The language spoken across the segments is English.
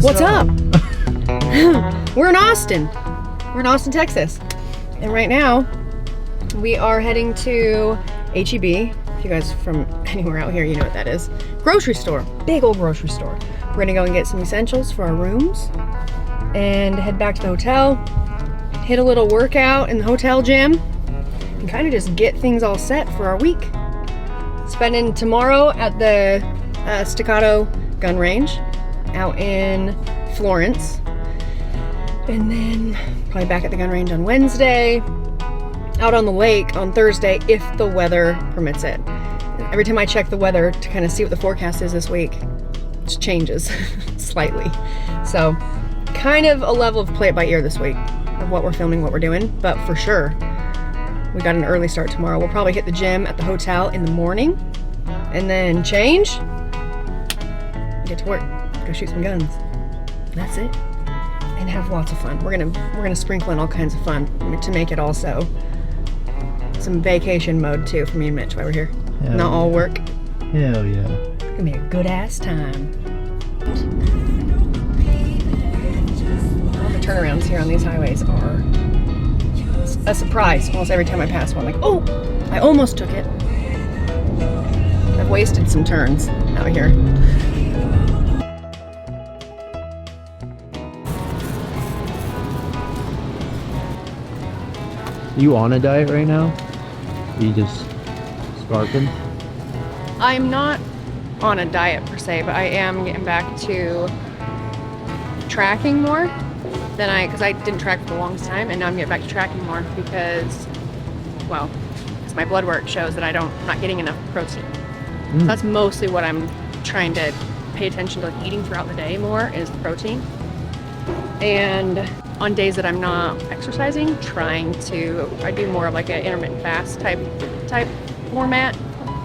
What's up? We're in Austin. We're in Austin, Texas. And right now, we are heading to HEB. If you guys from anywhere out here, you know what that is. Grocery store, big old grocery store. We're gonna go and get some essentials for our rooms and head back to the hotel, hit a little workout in the hotel gym, and kind of just get things all set for our week. Spending tomorrow at the Stacco gun range out in Florence. And then probably back at the gun range on Wednesday, out on the lake on Thursday if the weather permits it. Every time I check the weather to kind of see what the forecast is this week, it just changes slightly. So kind of a level of play it by ear this week of what we're filming, what we're doing, but for sure, we got an early start tomorrow. We'll probably hit the gym at the hotel in the morning and then change, get to work, go shoot some guns. That's it. And have lots of fun. We're gonna sprinkle in all kinds of fun to make it also some vacation mode too for me and Mitch while we're here. Hell Not all work. Hell yeah. It's gonna be a good ass time. All the turnarounds here on these highways are a surprise almost every time I pass one. Like, oh, I almost took it. I've wasted some turns out here. You on a diet right now? Are you just sparking? I'm not on a diet per se, but I am getting back to tracking more than because I didn't track for the longest time, and now I'm getting back to tracking more because my blood work shows that I'm not getting enough protein. So that's mostly what I'm trying to pay attention to, like eating throughout the day more is protein. And on days that I'm not exercising, I do more of like an intermittent fast type format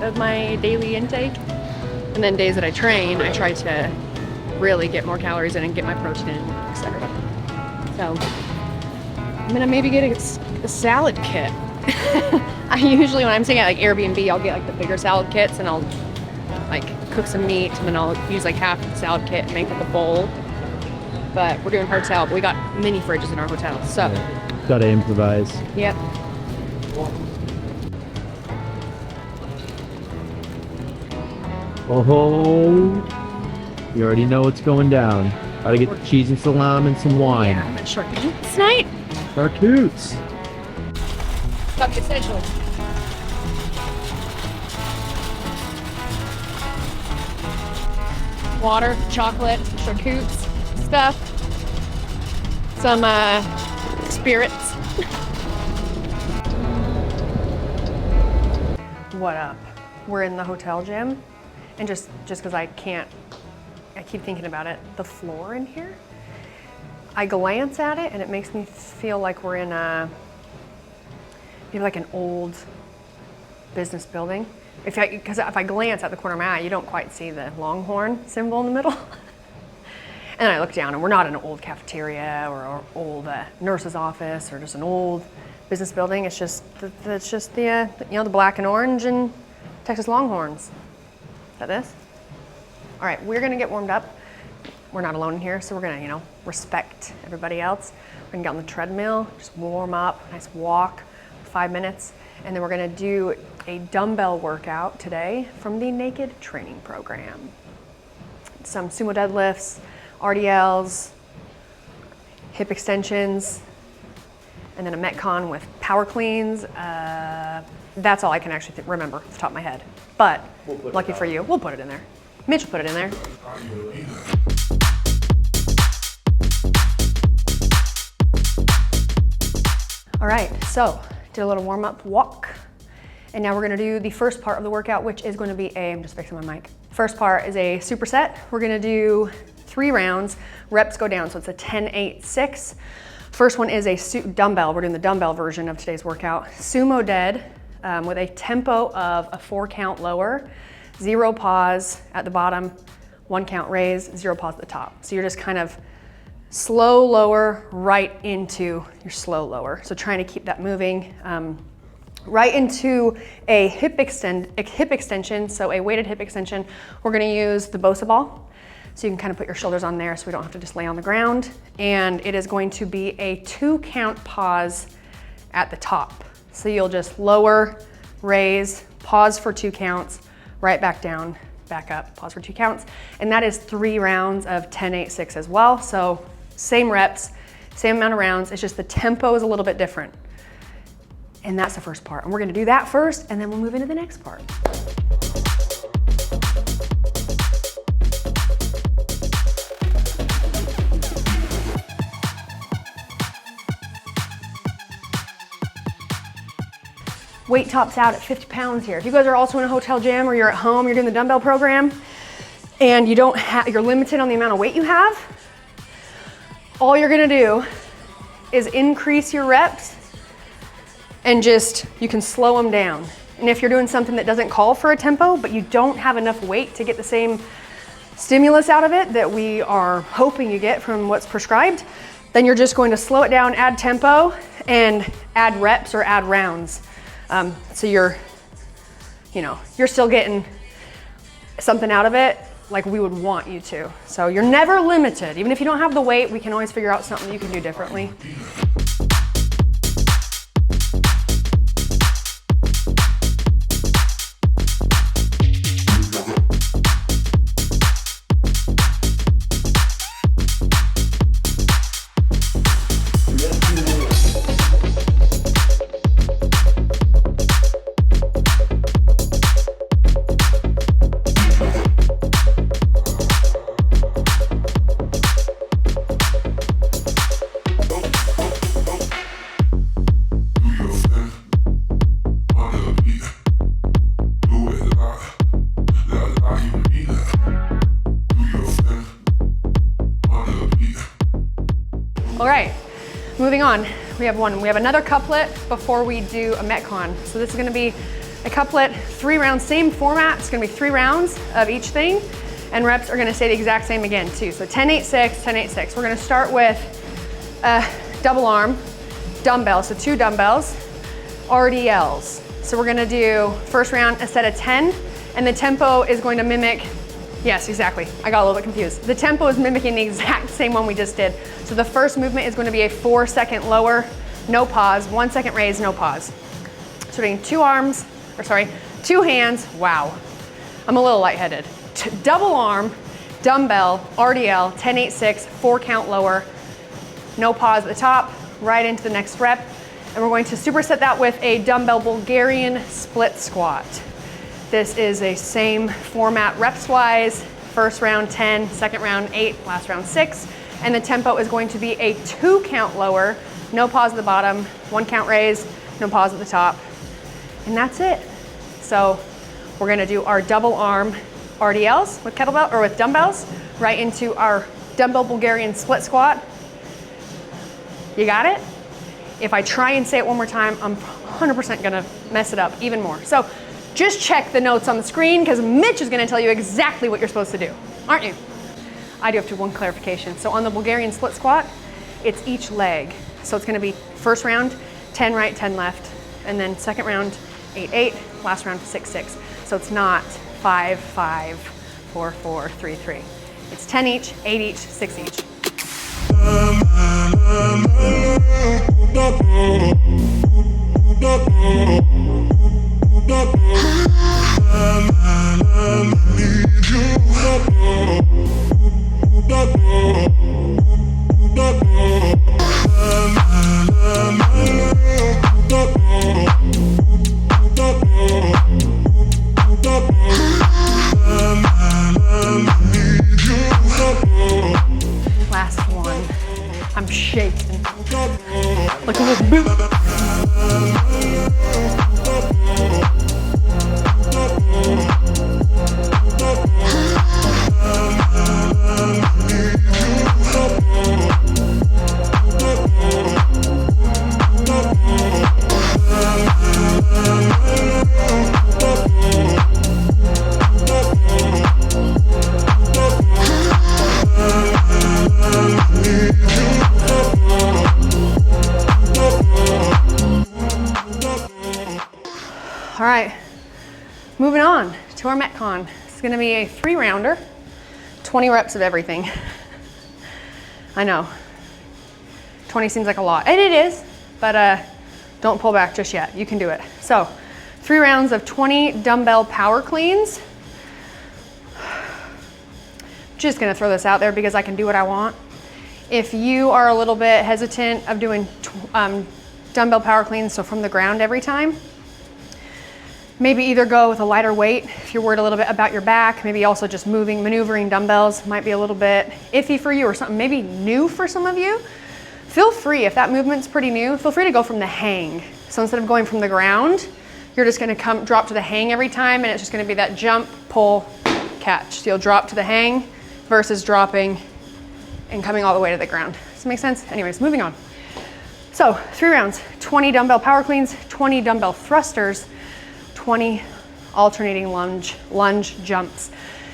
of my daily intake. And then days that I train, I try to really get more calories in and get my protein in, etc. So I'm gonna maybe get a salad kit. I usually, when I'm staying at like Airbnb, I'll get like the bigger salad kits and I'll like cook some meat and then I'll use like half the salad kit and make like a bowl. But we're doing hard salad, but we got mini fridges in our hotel, so. Yeah. Gotta improvise. Yep. Oh, you already know what's going down. Gotta get the cheese and salami and some wine. Yeah, I'm at charcuterie tonight. Charcutes. Got the essentials. Water, chocolate, some charcutes, stuff, some spirits. What up? We're in the hotel gym, and just because I keep thinking about it, the floor in here, I glance at it and it makes me feel like we're in maybe like an old business building. Because if I glance at the corner of my eye, you don't quite see the Longhorn symbol in the middle. And then I look down and we're not in an old cafeteria or an old nurse's office or just an old business building. It's just the black and orange and Texas Longhorns. Is that this? All right, we're gonna get warmed up. We're not alone in here, so we're gonna, respect everybody else. We're gonna get on the treadmill, just warm up, nice walk, 5 minutes. And then we're gonna do a dumbbell workout today from the Naked Training Program. Some sumo deadlifts, RDLs, hip extensions, and then a Metcon with power cleans. That's all I can actually remember off the top of my head. But lucky for you, we'll put it in there. Mitch will put it in there. All right, so did a little warm-up walk. And now we're gonna do the first part of the workout, which is gonna be I'm just fixing my mic. First part is a superset. We're gonna do 3 rounds, reps go down, so it's a 10-8-6. First one is a dumbbell. We're doing the dumbbell version of today's workout. Sumo dead with a tempo of a 4-count lower, 0 pause at the bottom, 1 count raise, 0 pause at the top. So you're just kind of slow lower right into your slow lower. So trying to keep that moving. Right into a hip extension, so a weighted hip extension. We're gonna use the Bosa ball. So you can kind of put your shoulders on there so we don't have to just lay on the ground. And it is going to be a 2 count pause at the top. So you'll just lower, raise, pause for 2 counts, right back down, back up, pause for 2 counts. And that is 3 rounds of 10, 8, 6 as well. So same reps, same amount of rounds. It's just the tempo is a little bit different. And that's the first part. And we're gonna do that first, and then we'll move into the next part. Weight tops out at 50 pounds here. If you guys are also in a hotel gym or you're at home, you're doing the dumbbell program, and you're limited on the amount of weight you have, all you're gonna do is increase your reps and you can slow them down. And if you're doing something that doesn't call for a tempo, but you don't have enough weight to get the same stimulus out of it that we are hoping you get from what's prescribed, then you're just going to slow it down, add tempo, and add reps or add rounds. So you're still getting something out of it like we would want you to. So you're never limited. Even if you don't have the weight, we can always figure out something you can do differently. All right, moving on. We have another couplet before we do a Metcon. So this is gonna be a couplet, 3 rounds, same format. It's gonna be 3 rounds of each thing, and reps are gonna stay the exact same again too. So 10, 8, 6, 10, 8, 6. We're gonna start with double arm dumbbells, so 2 dumbbells, RDLs. So we're gonna do first round a set of 10, and the tempo is going to mimic, yes, exactly. I got a little bit confused. The tempo is mimicking the exact same one we just did. So the first movement is going to be a 4-second lower, no pause, 1 second raise, no pause. So we're doing 2 hands, wow. I'm a little lightheaded. Double arm, dumbbell, RDL, 10, 8, 6, 4 count lower, no pause at the top, right into the next rep. And we're going to superset that with a dumbbell Bulgarian split squat. This is a same format reps wise. First round 10, second round 8, last round 6. And the tempo is going to be a 2 count lower, no pause at the bottom, 1 count raise, no pause at the top. And that's it. So we're gonna do our double arm RDLs with kettlebell or with dumbbells right into our dumbbell Bulgarian split squat. You got it? If I try and say it one more time, I'm 100% gonna mess it up even more. So just check the notes on the screen because Mitch is gonna tell you exactly what you're supposed to do, aren't you? I do have to one clarification. So on the Bulgarian split squat, it's each leg. So it's gonna be first round, 10 right, 10 left, and then second round, 8, 8, last round, 6, 6. So it's not 5, 5, 4, 4, 3, 3. It's 10 each, 8 each, 6 each. Last one. I'm shaking. Look at this boot. All right, moving on to our Metcon. It's gonna be a 3 rounder, 20 reps of everything. I know. 20 seems like a lot, and it is, but don't pull back just yet. You can do it. So 3 rounds of 20 dumbbell power cleans. Just gonna throw this out there because I can do what I want. If you are a little bit hesitant of doing dumbbell power cleans, so from the ground every time, maybe either go with a lighter weight if you're worried a little bit about your back, maybe also just maneuvering dumbbells might be a little bit iffy for you or something maybe new for some of you. Feel free, if that movement's pretty new, feel free to go from the hang. So instead of going from the ground, you're just gonna drop to the hang every time, and it's just gonna be that jump, pull, catch. So you'll drop to the hang versus dropping and coming all the way to the ground. Does that make sense? Anyways, moving on. So 3 rounds, 20 dumbbell power cleans, 20 dumbbell thrusters, 20 alternating lunge jumps.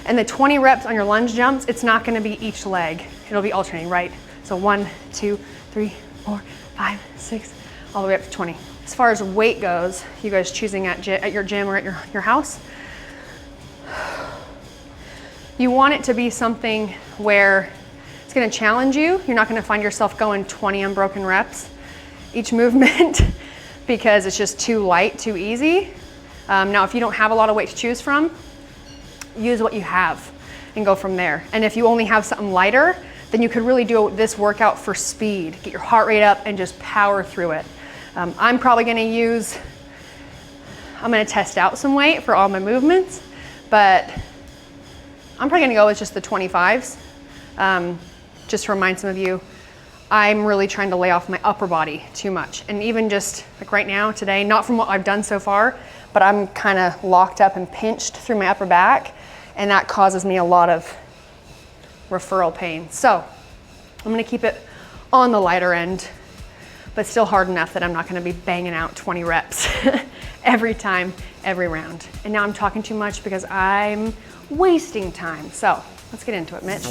And the 20 reps on your lunge jumps, it's not gonna be each leg. It'll be alternating, right? So 1, 2, 3, 4, 5, 6, all the way up to 20. As far as weight goes, you guys choosing at your gym or at your house, you want it to be something where it's gonna challenge you. You're not gonna find yourself going 20 unbroken reps each movement because it's just too light, too easy. Now, if you don't have a lot of weight to choose from, use what you have and go from there. And if you only have something lighter, then you could really do this workout for speed. Get your heart rate up and just power through it. I'm probably gonna test out some weight for all my movements, but I'm probably gonna go with just the 25s. Just to remind some of you, I'm really trying to lay off my upper body too much. And even just like right now, today, not from what I've done so far, but I'm kind of locked up and pinched through my upper back, and that causes me a lot of referral pain. So I'm gonna keep it on the lighter end, but still hard enough that I'm not gonna be banging out 20 reps every time, every round. And now I'm talking too much because I'm wasting time. So let's get into it, Mitch.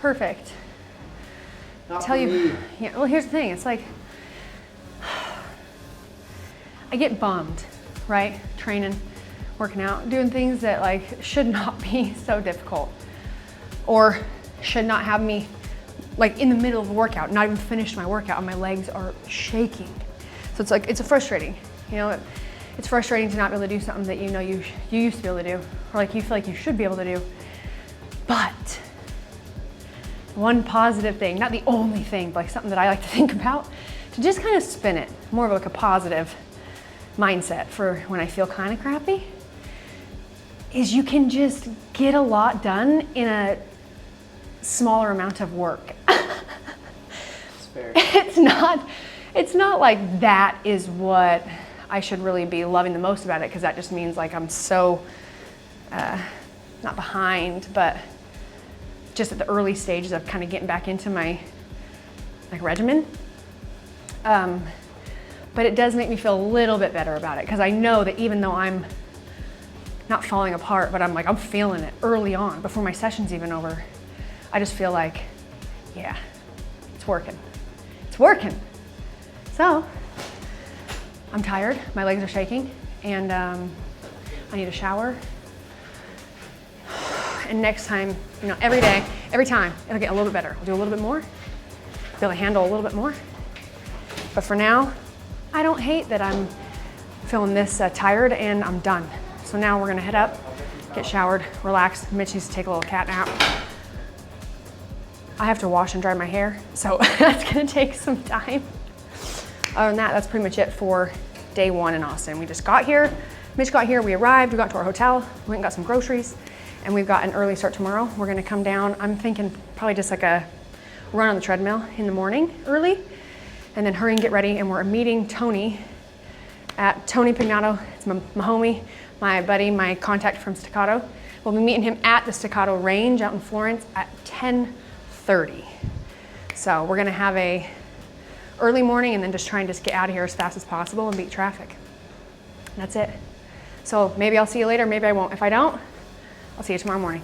Perfect. Not Tell for you, me. yeah. Well, here's the thing. It's like I get bummed, right? Training, working out, doing things that like should not be so difficult, or should not have me like in the middle of a workout, not even finished my workout, and my legs are shaking. So it's like it's frustrating. You know, it's frustrating to not be able to do something that you know you used to be able to do, or like you feel like you should be able to do, but. One positive thing, not the only thing, but like something that I like to think about, to just kind of spin it, more of like a positive mindset for when I feel kind of crappy, is you can just get a lot done in a smaller amount of work. It's fair. It's not like that is what I should really be loving the most about it, because that just means like I'm so, not behind, but just at the early stages of kind of getting back into my like regimen. But it does make me feel a little bit better about it, because I know that even though I'm not falling apart, but I'm feeling it early on before my session's even over, I just feel like, yeah, it's working. It's working. So I'm tired, my legs are shaking, and I need a shower. And next time, you know, every day, every time, it'll get a little bit better. I'll do a little bit more, be able to handle a little bit more. But for now, I don't hate that I'm feeling this tired and I'm done. So now we're gonna head up, get showered, relax. Mitch needs to take a little cat nap. I have to wash and dry my hair, so that's gonna take some time. Other than that, that's pretty much it for day 1 in Austin. We just got here, Mitch got here, we arrived, we got to our hotel, we went and got some groceries, and we've got an early start tomorrow. We're gonna come down, I'm thinking probably just like a run on the treadmill in the morning early, and then hurry and get ready, and we're meeting Tony at Tony Pignato. It's my homie, my buddy, my contact from Stacco. We'll be meeting him at the Stacco range out in Florence at 10:30. So we're gonna have a early morning and then just try and just get out of here as fast as possible and beat traffic. That's it. So maybe I'll see you later, maybe I won't. If I don't, I'll see you tomorrow morning.